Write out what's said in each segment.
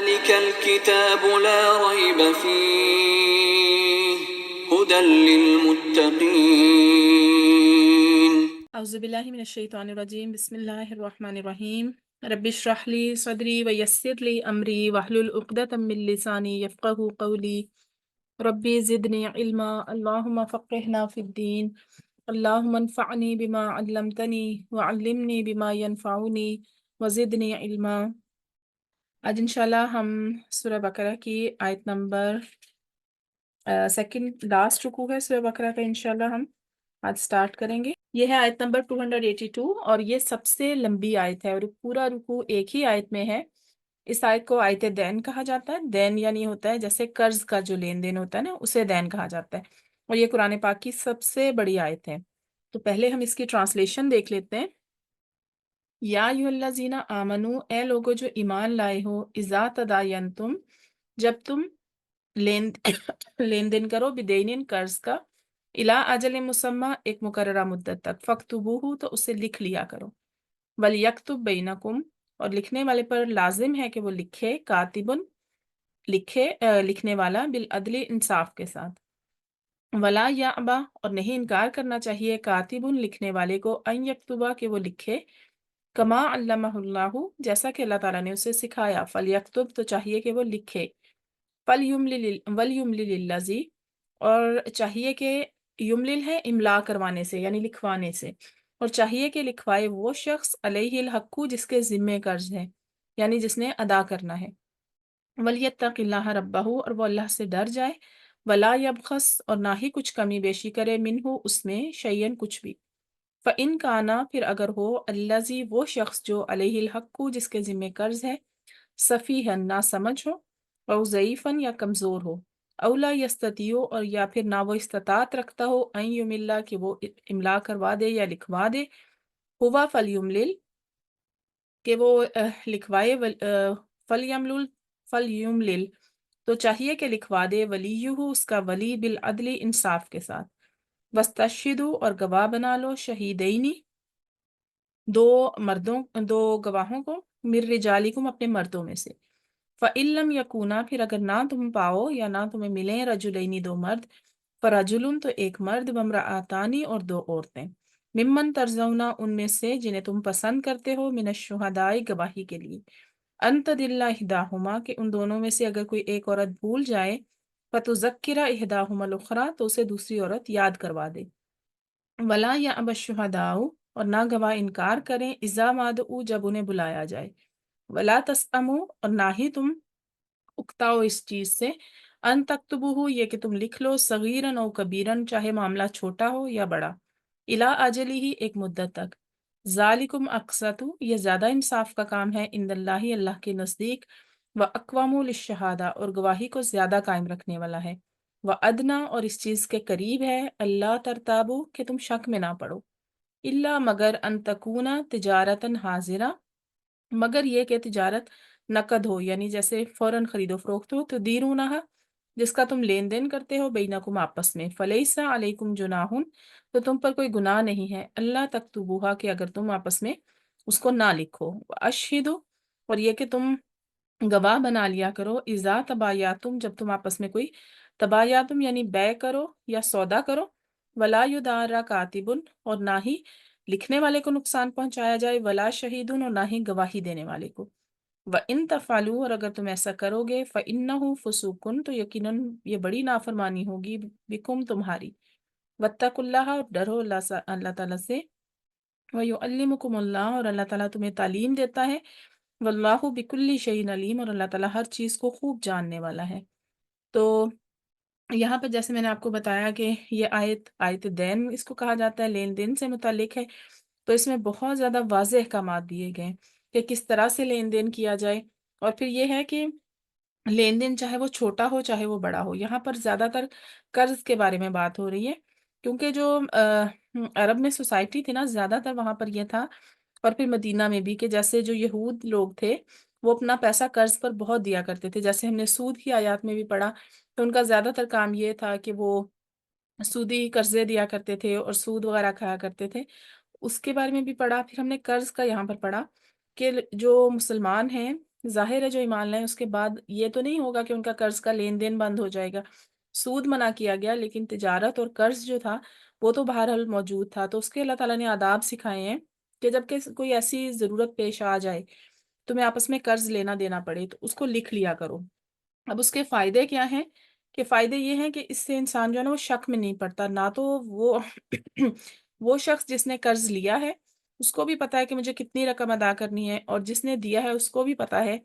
ذلك الكتاب لا ريب فيه هدى للمتقين اعوذ باللہ من الشیطان الرجیم بسم اللہ الرحمن الرحیم رب اشرح لی صدری ویسر لی امری واحلل عقدۃ من لسانی یفقہوا قولی ربی زدنی علما اللہم فقہنا فی الدین اللہم انفعنی بما علمتنی وعلمنی بما ینفعنی وزدنی علما۔ آج انشاءاللہ ہم سورہ بقرہ کی آیت نمبر سیکنڈ لاسٹ رکوع ہے سورہ بقرہ کا، انشاءاللہ ہم آج سٹارٹ کریں گے۔ یہ ہے آیت نمبر 282 اور یہ سب سے لمبی آیت ہے اور پورا رکوع ایک ہی آیت میں ہے۔ اس آیت کو آیت دین کہا جاتا ہے۔ دین یعنی ہوتا ہے جیسے قرض کا جو لین دین ہوتا ہے نا، اسے دین کہا جاتا ہے، اور یہ قرآن پاک کی سب سے بڑی آیت ہے۔ تو پہلے ہم اس کی ٹرانسلیشن دیکھ لیتے ہیں۔ یا ایھا الذین آمنو، اے لوگو جو ایمان لائے ہو، اذا تداینتم، جب تم لین دین کرو، بدین قرض کا، الا اجل مسمى، ایک مقررہ مدت تک، فاکتبوہ، تو اسے لکھ لیا کرو، ولیکتب بینکم، اور لکھنے والے پر لازم ہے کہ وہ لکھے، کاتبن، لکھنے والا، بالعدل، انصاف کے ساتھ، ولا یأبا، اور نہیں انکار کرنا چاہیے، کاتبن، لکھنے والے کو، ان یکتبا، کہ وہ لکھے، کما علمہ اللہ، جیسا کہ اللہ تعالیٰ نے اسے سکھایا، فلیکتب، تو چاہیے کہ وہ لکھے، ولیملل الذی، اور چاہیے کہ یملل ہے املا کروانے سے یعنی لکھوانے سے، اور چاہیے کہ لکھوائے وہ شخص علیہ الحق، جس کے ذمے قرض ہے یعنی جس نے ادا کرنا ہے، ولیتق اللہ ربہ، اور وہ اللہ سے ڈر جائے، ولا یبخس، اور نہ ہی کچھ کمی بیشی کرے، منہ، اس میں، شیئن، کچھ بھی، فَإِن كَانَ، پھر اگر ہو، الذی، وہ شخص جو علیہ الحق، جس کے ذمے قرض ہے، سفیہن، نہ سمجھ ہو، او ضعیفاً، یا کمزور ہو، او لا یستطیع، اور یا پھر نہ وہ استطاعت رکھتا ہو، ان یملا، کہ وہ املا کروا دے یا لکھوا دے، ہوا فلیملل، کہ وہ لکھوائے، فلیملل، تو چاہیے کہ لکھوا دے، ولیہ، اس کا ولی، بالعدل، انصاف کے ساتھ، وستشہدوا، اور گواہ بنا لو، شہیدینی، دو گواہوں کو، من رجالکم، اپنے مردوں میں سے، فَإِن لَّمْ يَكُونَا، پھر اگر نہ تم پاؤ یا نہ تمہیں ملیں، رجلین، دو مرد، فرجل، تو ایک مرد، وامرأتان، اور دو عورتیں، ممن ترضون، ان میں سے جنہیں تم پسند کرتے ہو، من الشہداء، گواہی کے لیے، ان تضل احداہما، کہ ان دونوں میں سے اگر کوئی ایک عورت بھول جائے، فتذکر احداہما الاخری، تو اسے دوسری عورت یاد کروا دے، ولا یأبی الشہداء، اور نہ گواہ انکار کریں، اذا ما دعوا، جب انہیں بلایا جائے، ولا تسأموا، اور نہ ہی تم اکتاؤ اس چیز سے، ان تکتبوہ، یہ کہ تم لکھ لو، صغیرن او کبیرن، چاہے معاملہ چھوٹا ہو یا بڑا، الی اجلہ، ایک مدت تک، ذالکم اقسط، یہ زیادہ انصاف کا کام ہے، عند اللہ، اللہ کے نزدیک، واقوم للشہادہ، اور گواہی کو زیادہ قائم رکھنے والا ہے، وادنا، اور اس چیز کے قریب ہے، اللہ ترتابو، کہ تم شک میں نہ پڑو، الا، مگر، ان تکونا تجارتن حاضرہ، مگر یہ کہ تجارت نقد ہو یعنی جیسے فوراً خرید و فروخت ہو، تو دیرونہا، جس کا تم لین دین کرتے ہو، بینکم، آپس میں، فلیسا علیکم جناح، تو تم پر کوئی گناہ نہیں ہے، اللہ تکتبوہا، کہ اگر تم آپس میں اس کو نہ لکھو، اشہدو، اور یہ کہ تم گواہ بنا لیا کرو، اذا تبایعتم، جب تم آپس میں کوئی تبایعتم یعنی بیع کرو یا سودا کرو، ولا یدار کاتب، اور نہ ہی لکھنے والے کو نقصان پہنچایا جائے، ولا شہیدن، اور نہ ہی گواہی دینے والے کو، وَإِن تفعلوا، اور اگر تم ایسا کرو گے، فَإِنَّهُ فُسُوقٌ، تو یقیناً یہ بڑی نافرمانی ہوگی، بکم، تمہاری، واتقوا اللہ، اور ڈرو اللہ تعالیٰ سے، وَيُعَلِّمُكُمُ اللہ، اور اللہ تعالیٰ تمہیں تعلیم دیتا ہے، واللہ بکل شیء علیم، اور اللہ تعالیٰ ہر چیز کو خوب جاننے والا ہے۔ تو یہاں پہ جیسے میں نے آپ کو بتایا کہ یہ آیت دین اس کو کہا جاتا ہے، لین دین سے متعلق ہے، تو اس میں بہت زیادہ واضح احکامات دیے گئے ہیں کہ کس طرح سے لین دین کیا جائے، اور پھر یہ ہے کہ لین دین چاہے وہ چھوٹا ہو چاہے وہ بڑا ہو، یہاں پر زیادہ تر قرض کے بارے میں بات ہو رہی ہے، کیونکہ جو عرب میں سوسائٹی تھی نا، زیادہ تر وہاں پر یہ تھا، اور پھر مدینہ میں بھی، کہ جیسے جو یہود لوگ تھے وہ اپنا پیسہ قرض پر بہت دیا کرتے تھے، جیسے ہم نے سود کی آیات میں بھی پڑھا، تو ان کا زیادہ تر کام یہ تھا کہ وہ سودی قرضے دیا کرتے تھے اور سود وغیرہ کھایا کرتے تھے، اس کے بارے میں بھی پڑھا۔ پھر ہم نے قرض کا یہاں پر پڑھا کہ جو مسلمان ہیں ظاہر ہے جو ایمان لائے اس کے بعد یہ تو نہیں ہوگا کہ ان کا قرض کا لین دین بند ہو جائے گا، سود منع کیا گیا، لیکن تجارت اور قرض جو تھا وہ تو بہرحال موجود تھا، تو اس کے اللہ تعالیٰ نے آداب سکھائے ہیں کہ جب کہ کوئی ایسی ضرورت پیش آ جائے تمہیں آپس میں قرض لینا دینا پڑے تو اس کو لکھ لیا کرو۔ اب اس کے فائدے کیا ہیں؟ کہ فائدے یہ ہیں کہ اس سے انسان جو ہے نا وہ شک میں نہیں پڑتا، نہ تو وہ وہ شخص جس نے قرض لیا ہے اس کو بھی پتا ہے کہ مجھے کتنی رقم ادا کرنی ہے، اور جس نے دیا ہے اس کو بھی پتا ہے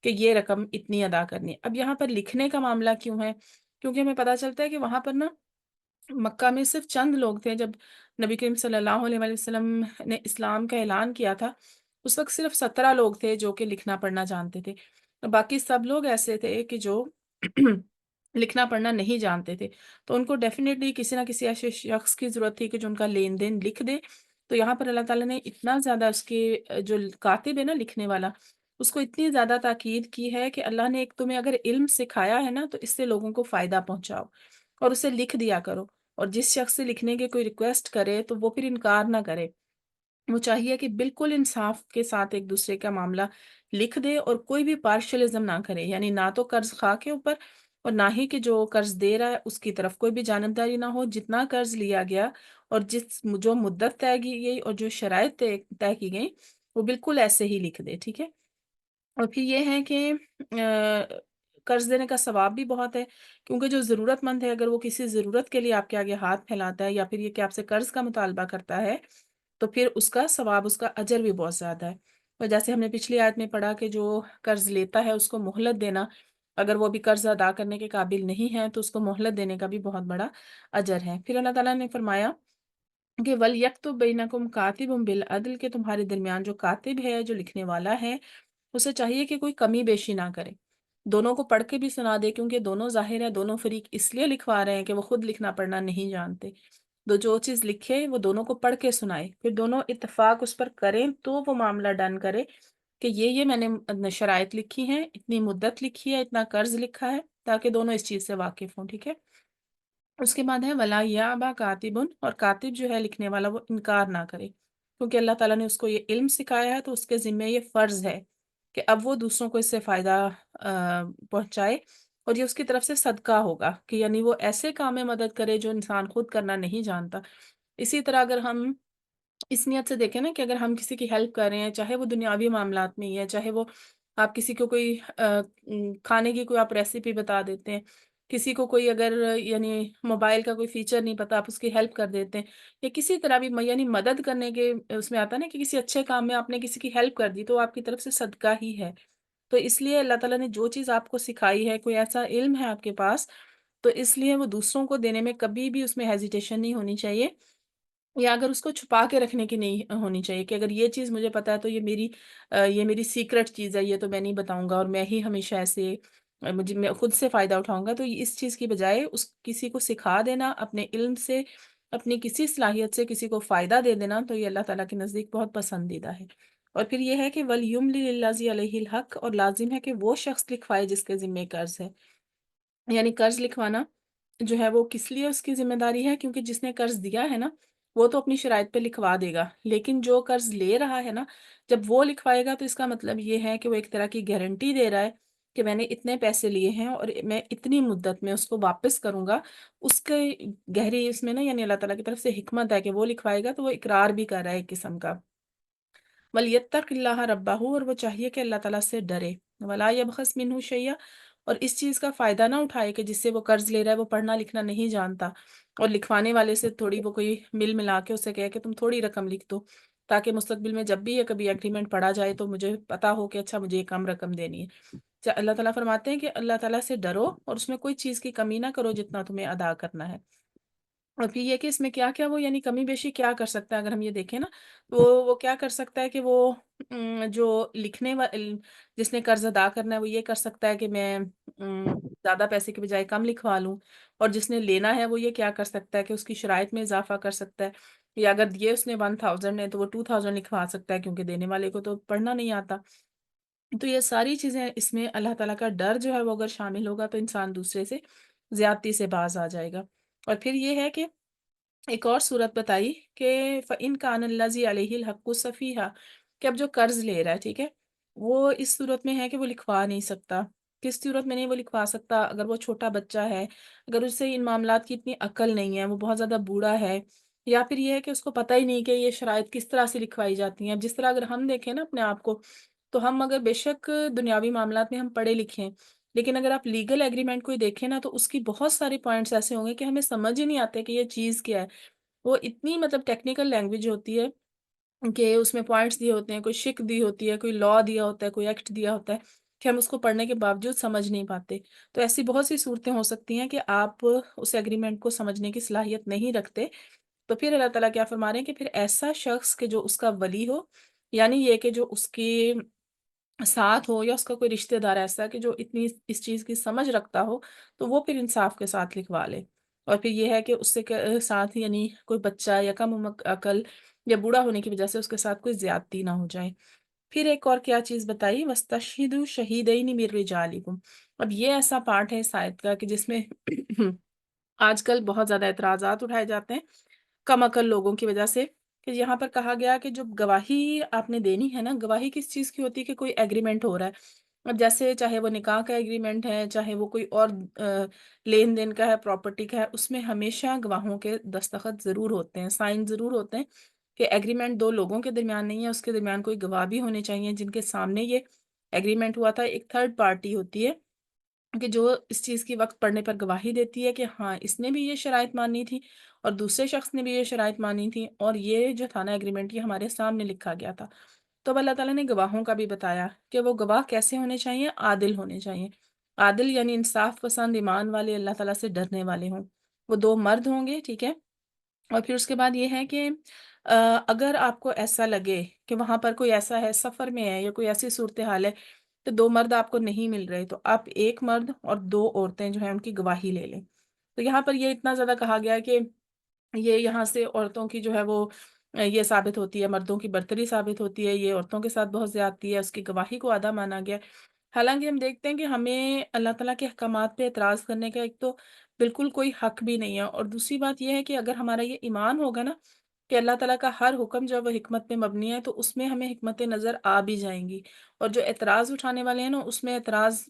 کہ یہ رقم اتنی ادا کرنی ہے۔ اب یہاں پر لکھنے کا معاملہ کیوں ہے؟ کیونکہ ہمیں پتا چلتا ہے کہ وہاں پر نا مکہ میں صرف چند لوگ تھے جب نبی کریم صلی اللہ علیہ وآلہ وسلم نے اسلام کا اعلان کیا تھا، اس وقت صرف 17 لوگ تھے جو کہ لکھنا پڑھنا جانتے تھے، باقی سب لوگ ایسے تھے کہ جو لکھنا پڑھنا نہیں جانتے تھے، تو ان کو ڈیفینیٹلی کسی نہ کسی ایسے شخص کی ضرورت تھی کہ جو ان کا لین دین لکھ دے۔ تو یہاں پر اللہ تعالیٰ نے اتنا زیادہ اس کے جو کاتب ہے نا لکھنے والا، اس کو اتنی زیادہ تاکید کی ہے کہ اللہ نے ایک تمہیں اگر علم سکھایا ہے نا تو اس سے لوگوں کو فائدہ پہنچاؤ اور اسے لکھ دیا کرو، اور جس شخص سے لکھنے کی کوئی ریکویسٹ کرے تو وہ پھر انکار نہ کرے، وہ چاہیے کہ بالکل انصاف کے ساتھ ایک دوسرے کا معاملہ لکھ دے اور کوئی بھی پارشلزم نہ کرے، یعنی نہ تو قرض خواہ کے اوپر اور نہ ہی کہ جو قرض دے رہا ہے اس کی طرف کوئی بھی جانبداری نہ ہو، جتنا قرض لیا گیا اور جو مدت طے کی گئی اور جو شرائط طے کی گئی وہ بالکل ایسے ہی لکھ دے، ٹھیک ہے۔ اور پھر یہ ہے کہ قرض دینے کا ثواب بھی بہت ہے، کیونکہ جو ضرورت مند ہے اگر وہ کسی ضرورت کے لیے آپ کے آگے ہاتھ پھیلاتا ہے یا پھر یہ کہ آپ سے قرض کا مطالبہ کرتا ہے تو پھر اس کا ثواب، اس کا اجر بھی بہت زیادہ ہے۔ اور جیسے ہم نے پچھلی آیت میں پڑھا کہ جو قرض لیتا ہے اس کو مہلت دینا، اگر وہ بھی قرض ادا کرنے کے قابل نہیں ہے تو اس کو مہلت دینے کا بھی بہت بڑا اجر ہے۔ پھر اللہ تعالیٰ نے فرمایا کہ وَلْيَكْتُبْ بَيْنَكُمْ كَاتِبٌ بِالْعَدْلِ، کہ تمہارے درمیان جو کاتب ہے، جو لکھنے والا ہے، اسے چاہیے کہ کوئی کمی بیشی نہ کرے، دونوں کو پڑھ کے بھی سنا دے، کیونکہ دونوں ظاہر ہے دونوں فریق اس لیے لکھوا رہے ہیں کہ وہ خود لکھنا پڑھنا نہیں جانتے، تو جو چیز لکھے وہ دونوں کو پڑھ کے سنائے، پھر دونوں اتفاق اس پر کریں تو وہ معاملہ ڈن کرے کہ یہ میں نے شرائط لکھی ہیں، اتنی مدت لکھی ہے، اتنا قرض لکھا ہے، تاکہ دونوں اس چیز سے واقف ہوں، ٹھیک ہے۔ اس کے بعد ہے ولا یابا کاتبن، اور کاتب جو ہے لکھنے والا وہ انکار نہ کرے، کیونکہ اللہ تعالیٰ نے اس کو یہ علم سکھایا ہے تو اس کے ذمہ یہ فرض ہے کہ اب وہ دوسروں کو اس سے فائدہ پہنچائے، اور یہ اس کی طرف سے صدقہ ہوگا کہ یعنی وہ ایسے کام میں مدد کرے جو انسان خود کرنا نہیں جانتا۔ اسی طرح اگر ہم اس نیت سے دیکھیں نا کہ اگر ہم کسی کی ہیلپ کر رہے ہیں، چاہے وہ دنیاوی معاملات میں ہی ہے، چاہے وہ آپ کسی کو کوئی کھانے کی کوئی آپ ریسیپی بتا دیتے ہیں، کسی کو کوئی اگر یعنی موبائل کا کوئی فیچر نہیں پتا آپ اس کی ہیلپ کر دیتے ہیں، یا کسی طرح بھی یعنی مدد کرنے کے اس میں آتا ہے نا کہ کسی اچھے کام میں آپ نے کسی کی ہیلپ کر دی تو وہ آپ کی طرف سے صدقہ ہی ہے۔ تو اس لیے اللہ تعالیٰ نے جو چیز آپ کو سکھائی ہے، کوئی ایسا علم ہے آپ کے پاس، تو اس لیے وہ دوسروں کو دینے میں کبھی بھی اس میں ہیزیٹیشن نہیں ہونی چاہیے، یا اگر اس کو چھپا کے رکھنے کی نہیں ہونی چاہیے کہ اگر یہ چیز مجھے پتا ہے تو یہ میری سیکرٹ چیز ہے، یہ تو میں نہیں بتاؤں گا اور میں ہی ہمیشہ ایسے میں خود سے فائدہ اٹھاؤں گا، تو اس چیز کی بجائے اس کسی کو سکھا دینا، اپنے علم سے، اپنی کسی صلاحیت سے کسی کو فائدہ دے دینا، تو یہ اللہ تعالیٰ کے نزدیک بہت پسندیدہ ہے۔ اور پھر یہ ہے کہ وَلْيُمْلِلِ الَّذِي عَلَيْهِ الْحَقُّ، اور لازم ہے کہ وہ شخص لکھوائے جس کے ذمہ قرض ہے، یعنی قرض لکھوانا جو ہے وہ کس لیے اس کی ذمہ داری ہے، کیونکہ جس نے قرض دیا ہے نا وہ تو اپنی شرائط پہ لکھوا دے گا، لیکن جو قرض لے رہا ہے نا جب وہ لکھوائے گا تو اس کا مطلب یہ ہے کہ وہ ایک طرح کی گارنٹی دے رہا ہے کہ میں نے اتنے پیسے لیے ہیں اور میں اتنی مدت میں اس کو واپس کروں گا، اس کے گہری اس میں نا یعنی اللہ تعالیٰ کی طرف سے حکمت ہے کہ وہ لکھوائے گا تو وہ اقرار بھی کر رہا ہے ایک قسم کا۔ وَلْيَتَّقِ اللَّهَ رَبَّهُ، اور وہ چاہیے کہ اللہ تعالیٰ سے ڈرے، وَلَا يَبْخَسْ مِنْهُ شَيْئًا، اور اس چیز کا فائدہ نہ اٹھائے کہ جس سے وہ قرض لے رہا ہے وہ پڑھنا لکھنا نہیں جانتا، اور لکھوانے والے سے تھوڑی وہ کوئی مل ملا کے اسے کہے کہ تم تھوڑی رقم لکھ دو تاکہ مستقبل میں جب بھی یہ کبھی ایگریمنٹ پڑھا جائے تو مجھے پتا ہو کہ اچھا مجھے یہ کم رقم دینی ہے۔ اللہ تعالیٰ فرماتے ہیں کہ اللہ تعالیٰ سے ڈرو اور اس میں کوئی چیز کی کمی نہ کرو جتنا تمہیں ادا کرنا ہے۔ اور پھر یہ کہ اس میں کیا کیا وہ یعنی کمی بیشی کیا کر سکتا ہے، اگر ہم یہ دیکھیں نا تو وہ کیا کر سکتا ہے کہ وہ جو جس نے قرض ادا کرنا ہے وہ یہ کر سکتا ہے کہ میں زیادہ پیسے کے بجائے کم لکھوا لوں، اور جس نے لینا ہے وہ یہ کیا کر سکتا ہے کہ اس کی شرائط میں اضافہ کر سکتا ہے، یا اگر دیے اس نے 1000 ہے تو وہ 2000 لکھوا سکتا ہے کیونکہ دینے والے کو تو پڑھنا نہیں آتا۔ تو یہ ساری چیزیں اس میں اللہ تعالیٰ کا ڈر جو ہے وہ اگر شامل ہوگا تو انسان دوسرے سے زیادتی سے باز آ جائے گا۔ اور پھر یہ ہے کہ ایک اور صورت بتائی کہ فَإِن كَانَ الَّذِي عَلَيْهِ الْحَقُّ سَفِيهًا، کہ اب جو قرض لے رہا ہے، ٹھیک ہے، وہ اس صورت میں ہے کہ وہ لکھوا نہیں سکتا۔ کس صورت میں نہیں وہ لکھوا سکتا؟ اگر وہ چھوٹا بچہ ہے، اگر اسے ان معاملات کی اتنی عقل نہیں ہے، وہ بہت زیادہ بوڑھا ہے، یا پھر یہ ہے کہ اس کو پتہ ہی نہیں کہ یہ شرائط کس طرح سے لکھوائی جاتی ہیں۔ جس طرح اگر ہم دیکھیں نا اپنے آپ کو، تو ہم اگر بے شک دنیاوی معاملات میں ہم پڑھے لکھے ہیں، لیکن اگر آپ لیگل ایگریمنٹ کو دیکھیں نا، تو اس کی بہت سارے پوائنٹس ایسے ہوں گے کہ ہمیں سمجھ ہی نہیں آتے کہ یہ چیز کیا ہے۔ وہ اتنی مطلب ٹیکنیکل لینگویج ہوتی ہے کہ اس میں پوائنٹس دیے ہوتے ہیں، کوئی شک دی ہوتی ہے، کوئی لا دیا ہوتا ہے، کوئی ایکٹ دیا ہوتا ہے، کہ ہم اس کو پڑھنے کے باوجود سمجھ نہیں پاتے۔ تو ایسی بہت سی صورتیں ہو سکتی ہیں کہ آپ اس ایگریمنٹ کو سمجھنے کی صلاحیت نہیں رکھتے، تو پھر اللہ تعالیٰ کیا فرما رہے ہیں کہ پھر ایسا شخص کہ جو اس کا ولی ہو، یعنی یہ کہ جو اس کی ساتھ ہو، یا اس کا کوئی رشتہ دار ایسا کہ جو اتنی اس چیز کی سمجھ رکھتا ہو، تو وہ پھر انصاف کے ساتھ لکھوا لے۔ اور پھر یہ ہے کہ اس سے ساتھ یعنی کوئی بچہ یا کم عقل یا بوڑھا ہونے کی وجہ سے اس کے ساتھ کوئی زیادتی نہ ہو جائے۔ پھر ایک اور کیا چیز بتائی، وَاسْتَشْهِدُوا شَهِيدَيْنِ مِن رِجَالِكُمْ۔ اب یہ ایسا پارٹ ہے اس آیت کا کہ جس میں آج کل بہت زیادہ اعتراضات اٹھائے جاتے ہیں کم عقل لوگوں کی وجہ سے، کہ یہاں پر کہا گیا کہ جو گواہی آپ نے دینی ہے نا، گواہی کس چیز کی ہوتی ہے؟ کہ کوئی ایگریمنٹ ہو رہا ہے۔ اب جیسے چاہے وہ نکاح کا ایگریمنٹ ہے، چاہے وہ کوئی اور لین دین کا ہے، پراپرٹی کا ہے، اس میں ہمیشہ گواہوں کے دستخط ضرور ہوتے ہیں، سائن ضرور ہوتے ہیں، کہ ایگریمنٹ دو لوگوں کے درمیان نہیں ہے، اس کے درمیان کوئی گواہ بھی ہونے چاہیے جن کے سامنے یہ ایگریمنٹ ہوا تھا۔ ایک تھرڈ پارٹی ہوتی ہے کہ جو اس چیز کی وقت پڑنے پر گواہی دیتی ہے کہ ہاں اس نے بھی یہ شرائط مانی تھی، اور دوسرے شخص نے بھی یہ شرائط مانی تھی، اور یہ جو تھا نا ایگریمنٹ، یہ ہمارے سامنے لکھا گیا تھا۔ تو اب اللہ تعالیٰ نے گواہوں کا بھی بتایا کہ وہ گواہ کیسے ہونے چاہیے، عادل ہونے چاہیے۔ عادل یعنی انصاف پسند، ایمان والے، اللہ تعالیٰ سے ڈرنے والے ہوں۔ وہ دو مرد ہوں گے، ٹھیک ہے؟ اور پھر اس کے بعد یہ ہے کہ اگر آپ کو ایسا لگے کہ وہاں پر کوئی ایسا ہے، سفر میں ہے، یا کوئی ایسی صورتحال ہے تو دو مرد آپ کو نہیں مل رہے، تو آپ ایک مرد اور دو عورتیں جو ہیں ان کی گواہی لے لیں۔ تو یہاں پر یہ اتنا زیادہ کہا گیا ہے کہ یہ یہاں سے عورتوں کی جو ہے وہ یہ ثابت ہوتی ہے، مردوں کی برتری ثابت ہوتی ہے، یہ عورتوں کے ساتھ بہت زیادتی ہے، اس کی گواہی کو آدھا مانا گیا۔ حالانکہ ہم دیکھتے ہیں کہ ہمیں اللہ تعالیٰ کے احکامات پہ اعتراض کرنے کا ایک تو بالکل کوئی حق بھی نہیں ہے، اور دوسری بات یہ ہے کہ اگر ہمارا یہ ایمان ہوگا نا کہ اللہ تعالیٰ کا ہر حکم جو ہے وہ حکمت پہ مبنی ہے، تو اس میں ہمیں حکمتیں نظر آ بھی جائیں گی۔ اور جو اعتراض اٹھانے والے ہیں نا، اس میں اعتراض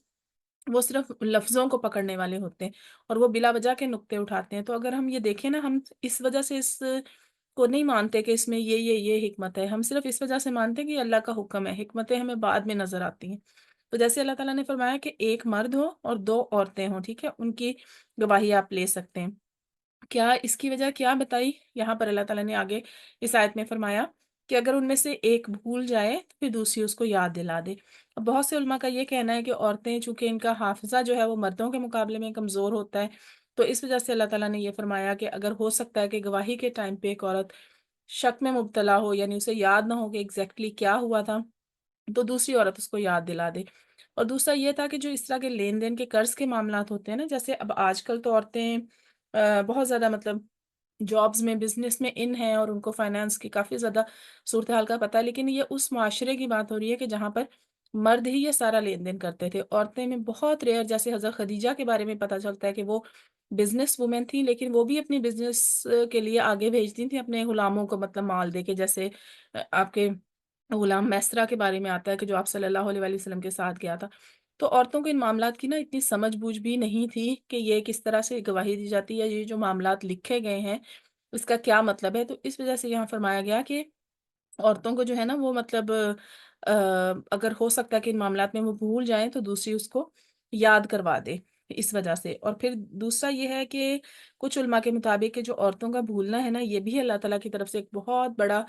وہ صرف لفظوں کو پکڑنے والے ہوتے ہیں، اور وہ بلا وجہ کے نقطے اٹھاتے ہیں۔ تو اگر ہم یہ دیکھیں نا، ہم اس وجہ سے اس کو نہیں مانتے کہ اس میں یہ حکمت ہے، ہم صرف اس وجہ سے مانتے ہیں کہ یہ اللہ کا حکم ہے، حکمتیں ہمیں بعد میں نظر آتی ہیں۔ تو جیسے اللہ تعالیٰ نے فرمایا کہ ایک مرد ہو اور دو عورتیں ہوں، ٹھیک ہے، ان کی گواہی آپ لے سکتے ہیں۔ کیا اس کی وجہ کیا بتائی یہاں پر اللہ تعالیٰ نے آگے اس آیت میں فرمایا کہ اگر ان میں سے ایک بھول جائے تو پھر دوسری اس کو یاد دلا دے۔ اب بہت سے علماء کا یہ کہنا ہے کہ عورتیں چونکہ ان کا حافظہ جو ہے وہ مردوں کے مقابلے میں کمزور ہوتا ہے، تو اس وجہ سے اللہ تعالیٰ نے یہ فرمایا کہ اگر ہو سکتا ہے کہ گواہی کے ٹائم پہ ایک عورت شک میں مبتلا ہو، یعنی اسے یاد نہ ہو کہ ایگزیکٹلی کیا ہوا تھا، تو دوسری عورت اس کو یاد دلا دے۔ اور دوسرا یہ تھا کہ جو اس طرح کے لین دین کے قرض کے معاملات ہوتے ہیں نا، جیسے اب آج کل تو عورتیں بہت زیادہ مطلب جابز میں، بزنس میں ان ہیں، اور ان کو فائنانس کی کافی زیادہ صورتحال کا پتہ ہے، لیکن یہ اس معاشرے کی بات ہو رہی ہے کہ جہاں پر مرد ہی یہ سارا لین دین کرتے تھے، عورتیں میں بہت ریئر، جیسے حضرت خدیجہ کے بارے میں پتہ چلتا ہے کہ وہ بزنس وومن تھیں، لیکن وہ بھی اپنی بزنس کے لیے آگے بھیجتی تھیں اپنے غلاموں کو، مطلب مال دے کے، جیسے آپ کے غلام میسرہ کے بارے میں آتا ہے کہ جو آپ صلی اللہ علیہ وآلہ وسلم کے ساتھ گیا تھا۔ تو عورتوں کو ان معاملات کی نا اتنی سمجھ بوجھ بھی نہیں تھی کہ یہ کس طرح سے گواہی دی جاتی ہے، یہ جو معاملات لکھے گئے ہیں اس کا کیا مطلب ہے۔ تو اس وجہ سے یہاں فرمایا گیا کہ عورتوں کو جو ہے نا وہ مطلب اگر ہو سکتا ہے کہ ان معاملات میں وہ بھول جائیں تو دوسری اس کو یاد کروا دے، اس وجہ سے۔ اور پھر دوسرا یہ ہے کہ کچھ علماء کے مطابق کہ جو عورتوں کا بھولنا ہے نا، یہ بھی اللہ تعالیٰ کی طرف سے ایک بہت بڑا،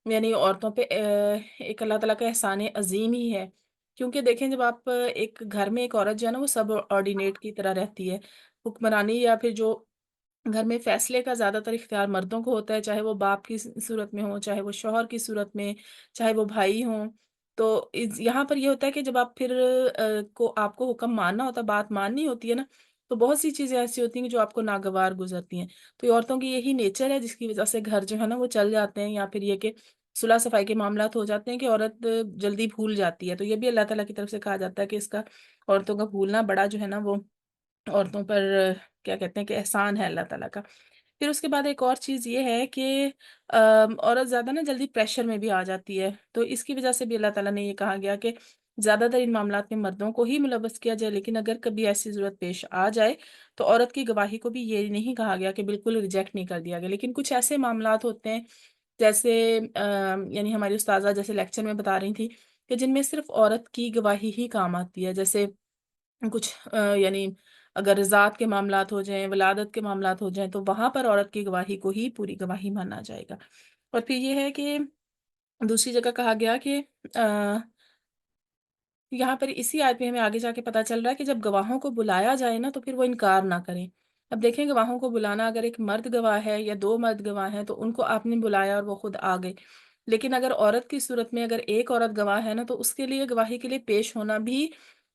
یعنی عورتوں پہ ایک اللہ تعالیٰ کا احسان عظیم ہی ہے۔ کیونکہ دیکھیں جب آپ ایک گھر میں ایک عورت جو ہے نا وہ سب آرڈینیٹ کی طرح رہتی ہے، حکمرانی یا پھر جو گھر میں فیصلے کا زیادہ تر اختیار مردوں کو ہوتا ہے، چاہے وہ باپ کی صورت میں ہو، چاہے وہ شوہر کی صورت میں، چاہے وہ بھائی ہوں۔ تو یہاں پر یہ ہوتا ہے کہ جب آپ پھر آپ کو حکم ماننا ہوتا ہے، بات ماننی ہوتی ہے نا، تو بہت سی چیزیں ایسی ہوتی ہیں کہ جو آپ کو ناگوار گزرتی ہیں۔ تو یہ عورتوں کی یہی نیچر ہے جس کی وجہ سے گھر جو ہے نا وہ چل جاتے ہیں، یا پھر یہ کہ صلح صفائی کے معاملات ہو جاتے ہیں کہ عورت جلدی بھول جاتی ہے۔ تو یہ بھی اللہ تعالیٰ کی طرف سے کہا جاتا ہے کہ اس کا عورتوں کا بھولنا بڑا جو ہے نا وہ عورتوں پر کیا کہتے ہیں کہ احسان ہے اللہ تعالیٰ کا۔ پھر اس کے بعد ایک اور چیز یہ ہے کہ عورت زیادہ نا جلدی پریشر میں بھی آ جاتی ہے، تو اس کی وجہ سے بھی اللہ تعالیٰ نے یہ کہا گیا کہ زیادہ تر ان معاملات میں مردوں کو ہی ملوث کیا جائے، لیکن اگر کبھی ایسی ضرورت پیش آ جائے تو عورت کی گواہی کو بھی یہ نہیں کہا گیا کہ بالکل ریجیکٹ نہیں کر دیا گیا، لیکن کچھ ایسے معاملات ہوتے ہیں جیسے یعنی ہماری استاذہ جیسے لیکچر میں بتا رہی تھی کہ جن میں صرف عورت کی گواہی ہی کام آتی ہے، جیسے کچھ یعنی اگر ذات کے معاملات ہو جائیں، ولادت کے معاملات ہو جائیں، تو وہاں پر عورت کی گواہی کو ہی پوری گواہی مانا جائے گا۔ اور پھر یہ ہے کہ دوسری جگہ کہا گیا کہ یہاں پر اسی آیت میں ہمیں آگے جا کے پتا چل رہا ہے کہ جب گواہوں کو بلایا جائے نا تو پھر وہ انکار نہ کریں۔ اب دیکھیں گواہوں کو بلانا، اگر ایک مرد گواہ ہے یا دو مرد گواہ ہیں تو ان کو آپ نے بلایا اور وہ خود آ گئے، لیکن اگر عورت کی صورت میں اگر ایک عورت گواہ ہے نا تو اس کے لیے گواہی کے لیے پیش ہونا بھی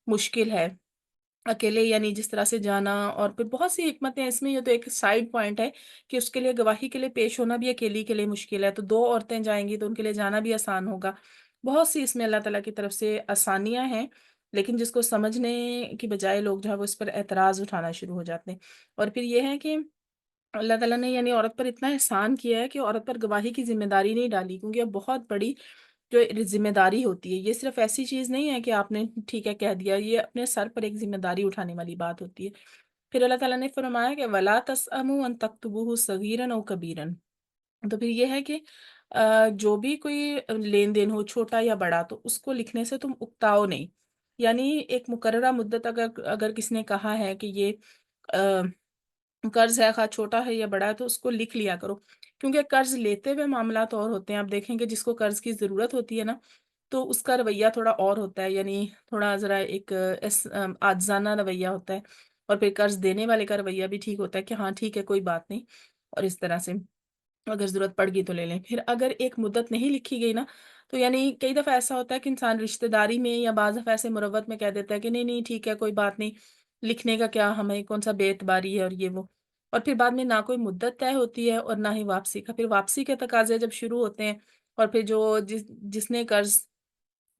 مشکل ہے اکیلے، یعنی جس طرح سے جانا، اور پھر بہت سی حکمتیں ہیں اس میں۔ یہ تو ایک سائیڈ پوائنٹ ہے کہ اس کے لیے گواہی کے لیے پیش ہونا بھی اکیلی کے لیے مشکل ہے، تو دو عورتیں جائیں گی تو ان کے لیے جانا بھی آسان ہوگا۔ بہت سی اس میں اللہ تعالیٰ کی طرف سے آسانیاں ہیں، لیکن جس کو سمجھنے کی بجائے لوگ جو ہے وہ اس پر اعتراض اٹھانا شروع ہو جاتے ہیں۔ اور پھر یہ ہے کہ اللہ تعالیٰ نے یعنی عورت پر اتنا احسان کیا ہے کہ عورت پر گواہی کی ذمہ داری نہیں ڈالی، کیونکہ اب بہت بڑی جو ذمہ داری ہوتی ہے، یہ صرف ایسی چیز نہیں ہے کہ آپ نے ٹھیک ہے کہہ دیا، یہ اپنے سر پر ایک ذمہ داری اٹھانے والی بات ہوتی ہے۔ پھر اللہ تعالیٰ نے فرمایا کہ وَلَا تَسْأَمُوا أَن تَكْتُبُوهُ صَغِيرًا أَوْ كَبِيرًا، تو پھر یہ ہے کہ جو بھی کوئی لین دین ہو چھوٹا یا بڑا تو اس کو لکھنے سے تم اکتاؤ نہیں، یعنی ایک مقررہ مدت اگر کسی نے کہا ہے کہ یہ قرض ہے، خواہ چھوٹا ہے یا بڑا ہے، تو اس کو لکھ لیا کرو، کیونکہ قرض لیتے ہوئے معاملات اور ہوتے ہیں۔ آپ دیکھیں کہ جس کو قرض کی ضرورت ہوتی ہے نا تو اس کا رویہ تھوڑا اور ہوتا ہے، یعنی تھوڑا ذرا ایک عاجزانہ رویہ ہوتا ہے، اور پھر قرض دینے والے کا رویہ بھی ٹھیک ہوتا ہے کہ ہاں ٹھیک ہے کوئی بات نہیں، اور اس طرح سے اگر ضرورت پڑ گئی تو لے لیں۔ پھر اگر ایک مدت نہیں لکھی گئی نا تو یعنی کئی دفعہ ایسا ہوتا ہے کہ انسان رشتہ داری میں یا بعض دفعہ ایسے مروت میں کہہ دیتا ہے کہ نہیں نہیں ٹھیک ہے کوئی بات نہیں، لکھنے کا کیا، ہمیں کون سا بے اعتباری ہے اور یہ وہ، اور پھر بعد میں نہ کوئی مدت طے ہوتی ہے اور نہ ہی واپسی کا، پھر واپسی کے تقاضے جب شروع ہوتے ہیں، اور پھر جو جس نے قرض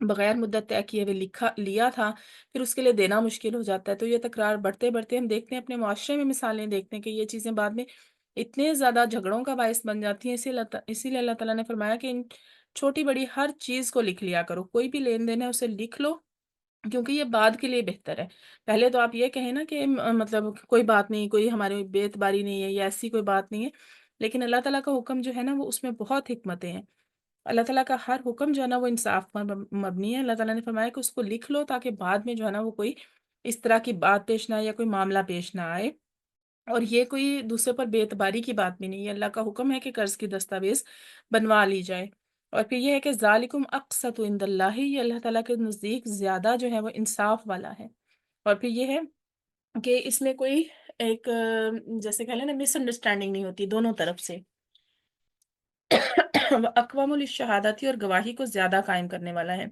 بغیر مدت طے کیے ہوئے لیا تھا پھر اس کے لیے دینا مشکل ہو جاتا ہے، تو یہ تکرار بڑھتے بڑھتے ہم دیکھتے ہیں اپنے معاشرے میں، مثالیں دیکھتے ہیں کہ یہ چیزیں بعد میں اتنے زیادہ جھگڑوں کا باعث بن جاتی ہیں۔ اسی لیے اللہ تعالیٰ نے فرمایا کہ ان چھوٹی بڑی ہر چیز کو لکھ لیا کرو، کوئی بھی لین دین ہے اسے لکھ لو، کیونکہ یہ بعد کے لیے بہتر ہے۔ پہلے تو آپ یہ کہیں نا کہ مطلب کوئی بات نہیں، کوئی ہماری بے اعتباری نہیں ہے یا ایسی کوئی بات نہیں ہے، لیکن اللہ تعالیٰ کا حکم جو ہے نا وہ اس میں بہت حکمتیں ہیں۔ اللہ تعالیٰ کا ہر حکم جو ہے نا وہ انصاف پر مبنی ہے۔ اللہ تعالیٰ نے فرمایا کہ اس کو لکھ لو تاکہ بعد میں جو ہے نا وہ کوئی اس طرح کی بات پیش نہ آئے یا کوئی معاملہ پیش نہ آئے، اور یہ کوئی دوسرے پر بے اعتباری کی بات بھی نہیں ہے، اللہ کا حکم ہے کہ قرض کی دستاویز بنوا لی جائے۔ اور پھر یہ ہے کہ ذالکم اقسط عند اللہ، یہ اللہ تعالیٰ کے نزدیک زیادہ جو ہے وہ انصاف والا ہے۔ اور پھر یہ ہے کہ اس میں کوئی ایک جیسے کہہ لیں نا مس انڈرسٹینڈنگ نہیں ہوتی دونوں طرف سے۔ اقوام الشہادتی، اور گواہی کو زیادہ قائم کرنے والا ہے،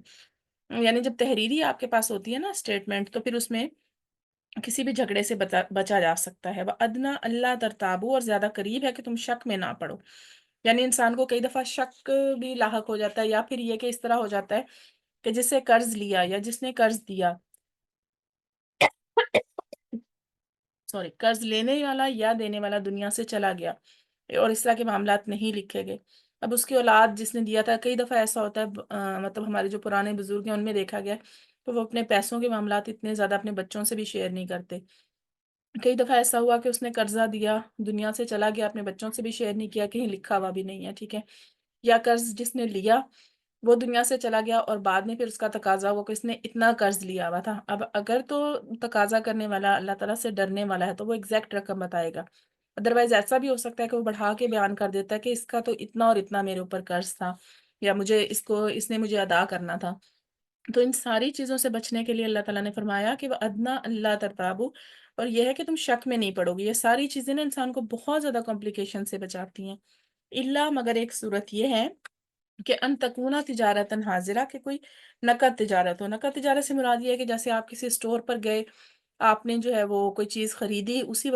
یعنی جب تحریری آپ کے پاس ہوتی ہے نا اسٹیٹمنٹ تو پھر اس میں کسی بھی جھگڑے سے بچا جا سکتا ہے۔ وَأَدْنَىٰ أَلَّا تَرْتَابُوا، اور زیادہ قریب ہے کہ تم شک میں نہ پڑو، یعنی انسان کو کئی دفعہ شک بھی لاحق ہو جاتا ہے، یا پھر یہ کہ اس طرح ہو جاتا ہے کہ جس سے قرض لیا یا جس نے قرض دیا سوری قرض لینے والا یا دینے والا دنیا سے چلا گیا اور اس طرح کے معاملات نہیں لکھے گئے، اب اس کی اولاد جس نے دیا تھا، کئی دفعہ ایسا ہوتا ہے مطلب ہمارے جو پرانے بزرگ ہیں ان میں دیکھا گیا تو وہ اپنے پیسوں کے معاملات اتنے زیادہ اپنے بچوں سے بھی شیئر نہیں کرتے۔ کئی دفعہ ایسا ہوا کہ اس نے قرضہ دیا، دنیا سے چلا گیا، اپنے بچوں سے بھی شیئر نہیں کیا، کہیں لکھا ہوا بھی نہیں ہے، ٹھیک ہے، یا قرض جس نے لیا وہ دنیا سے چلا گیا اور بعد میں پھر اس کا تقاضا ہوا کہ اس نے اتنا قرض لیا ہوا تھا، اب اگر تو تقاضا کرنے والا اللہ تعالیٰ سے ڈرنے والا ہے تو وہ ایگزیکٹ رقم بتائے گا، ادروائز ایسا بھی ہو سکتا ہے کہ وہ بڑھا کے بیان کر دیتا ہے کہ اس کا تو اتنا اور اتنا میرے اوپر قرض تھا، یا مجھے اس نے مجھے ادا کرنا تھا۔ تو ان ساری چیزوں سے بچنے کے لیے اللہ تعالیٰ نے فرمایا کہ وہ ادنا اللہ ترتابو، اور یہ ہے کہ تم شک میں نہیں پڑو گے۔ یہ ساری چیزیں نا انسان کو بہت زیادہ کمپلیکیشن سے بچاتی ہیں، اللہ مگر ایک صورت یہ ہے کہ ان تکونا تجارتاً حاضرہ، کہ کوئی نقد تجارت ہو۔ نقد تجارت سے مراد یہ ہے کہ جیسے آپ کسی اسٹور پر گئے، آپ نے جو ہے وہ کوئی چیز خریدی، اسی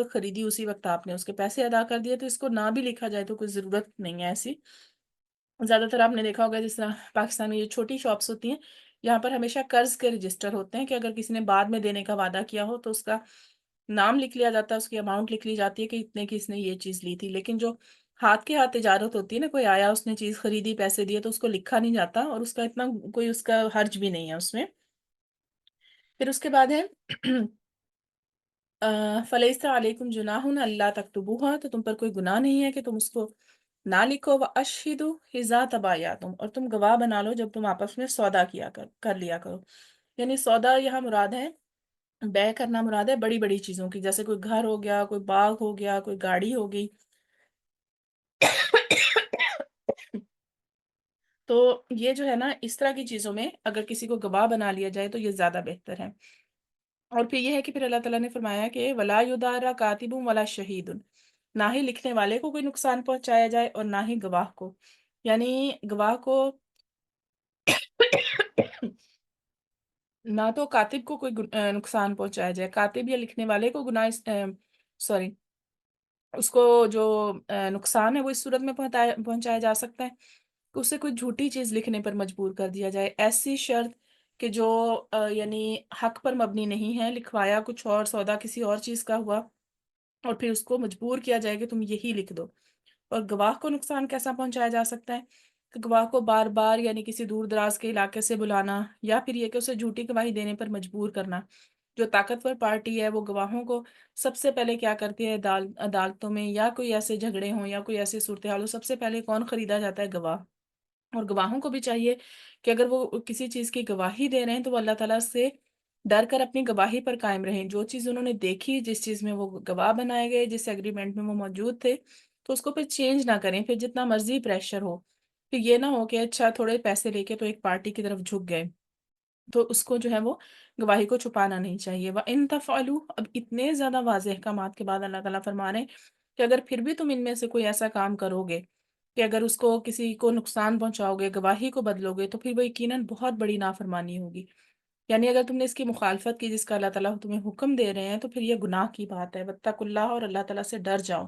وقت آپ نے اس کے پیسے ادا کر دیے، تو اس کو نہ بھی لکھا جائے تو کوئی ضرورت نہیں ہے ایسی۔ زیادہ تر آپ نے دیکھا ہوگا جس طرح پاکستان میں یہ چھوٹی شاپس ہوتی ہیں، یہاں پر ہمیشہ قرض کے رجسٹر ہوتے ہیں کہ اگر کسی نے بعد میں دینے کا وعدہ کیا ہو تو اس کا نام لکھ لیا جاتا ہے، اس کی اماؤنٹ لکھ لی جاتی ہے کہ اتنے کی اس نے یہ چیز لی تھی، لیکن جو ہاتھ کے ہاتھ تجارت ہوتی ہے نا، کوئی آیا اس نے چیز خریدی پیسے دیے تو اس کو لکھا نہیں جاتا، اور اس کا اتنا کوئی اس کا حرج بھی نہیں ہے اس میں۔ پھر اس کے بعد ہے فلیس علیکم جناح اللہ تکتبوہا، تو تم پر کوئی گناہ نہیں ہے کہ تم اس کو نہ لکھو، واشہدوا اذا تبایعتم، اور تم گواہ بنا لو جب تم آپس میں سودا کر لیا کرو. یعنی سودا یہاں مراد ہے، بے کرنا مراد ہے بڑی بڑی چیزوں کی، جیسے کوئی گھر ہو گیا، کوئی باغ ہو گیا، کوئی گاڑی ہو گئی. تو یہ جو ہے نا، اس طرح کی چیزوں میں اگر کسی کو گواہ بنا لیا جائے تو یہ زیادہ بہتر ہے. اور پھر یہ ہے کہ پھر اللہ تعالیٰ نے فرمایا کہ ولا یدارا کاتب ولا شہید، نہ ہی لکھنے والے کو کوئی نقصان پہنچایا جائے اور نہ ہی گواہ کو. یعنی گواہ کو نہ تو کاتب کو کوئی نقصان پہنچایا جائے، کاتب یا لکھنے والے کو گناہ سوری اس کو جو نقصان ہے وہ اس صورت میں پہنچایا جا سکتا ہے کہ اسے کوئی جھوٹی چیز لکھنے پر مجبور کر دیا جائے، ایسی شرط کہ جو یعنی حق پر مبنی نہیں ہے، لکھوایا کچھ اور، سودا کسی اور چیز کا ہوا، اور پھر اس کو مجبور کیا جائے کہ تم یہی لکھ دو. اور گواہ کو نقصان کیسا پہنچایا جا سکتا ہے کہ گواہ کو بار بار یعنی کسی دور دراز کے علاقے سے بلانا، یا پھر یہ کہ اسے جھوٹی گواہی دینے پر مجبور کرنا. جو طاقتور پارٹی ہے وہ گواہوں کو سب سے پہلے کیا کرتی ہے، عدالتوں میں یا کوئی ایسے جھگڑے ہوں یا کوئی ایسی صورتحال ہو، سب سے پہلے کون خریدا جاتا ہے؟ گواہ. اور گواہوں کو بھی چاہیے کہ اگر وہ کسی چیز کی گواہی دے رہے ہیں تو وہ اللہ تعالیٰ سے ڈر کر اپنی گواہی پر قائم رہیں. جو چیز انہوں نے دیکھی، جس چیز میں وہ گواہ بنائے گئے، جس ایگریمنٹ میں وہ موجود تھے، تو اس کو پھر چینج نہ کریں. پھر جتنا مرضی پریشر ہو، پھر یہ نہ ہو کہ اچھا تھوڑے پیسے لے کے تو ایک پارٹی کی طرف جھک گئے، تو اس کو جو ہے وہ گواہی کو چھپانا نہیں چاہیے. وَإِن تَفْعَلُوا، اب اتنے زیادہ واضح احکامات کے بعد اللہ تعالیٰ فرما رہے ہیں کہ اگر پھر بھی تم ان میں سے کوئی ایسا کام کرو گے کہ اگر اس کو کسی کو نقصان پہنچاؤ گے، گواہی کو بدلو گے، تو پھر وہ یقیناً بہت بڑی نافرمانی ہوگی. یعنی اگر تم نے اس کی مخالفت کی جس کا اللہ تعالیٰ تمہیں حکم دے رہے ہیں، تو پھر یہ گناہ کی بات ہے. وَاتَّقُوا اللَّهَ، اور اللہ تعالیٰ سے ڈر جاؤ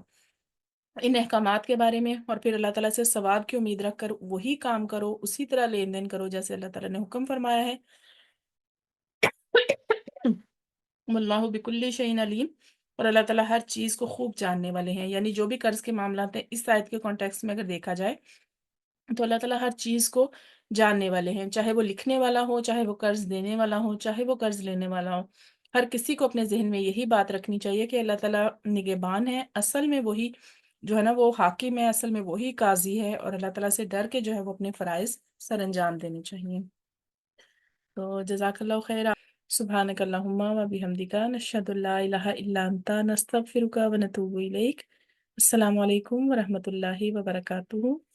ان احکامات کے بارے میں، اور پھر اللہ تعالیٰ سے ثواب کی امید رکھ کر وہی کام کرو، اسی طرح لین دین کرو جیسے اللہ تعالیٰ نے حکم فرمایا ہے. واللہ بکل شیء علیم، اور اللہ تعالیٰ ہر چیز کو خوب جاننے والے ہیں. یعنی جو بھی قرض کے معاملات ہیں، اس آیت کے کانٹیکس میں اگر دیکھا جائے تو اللہ تعالیٰ ہر چیز کو جاننے والے ہیں، چاہے وہ لکھنے والا ہو، چاہے وہ قرض دینے والا ہو، چاہے وہ قرض لینے والا ہو. ہر کسی کو اپنے ذہن میں یہی بات رکھنی چاہیے کہ اللہ تعالیٰ نگہبان ہے، اصل میں وہی جو ہے نا وہ حاکم ہے، اصل میں وہی قاضی ہے، اور اللہ تعالیٰ سے ڈر کے جو ہے وہ اپنے فرائض سر انجام دینے چاہیے. تو جزاک اللہ خیر. سبحانک اللہم و بحمدک، نشہد ان لا الہ الا انت، نستغفرک و نتوب الیک. السلام علیکم ورحمۃ اللہ وبرکاتہ.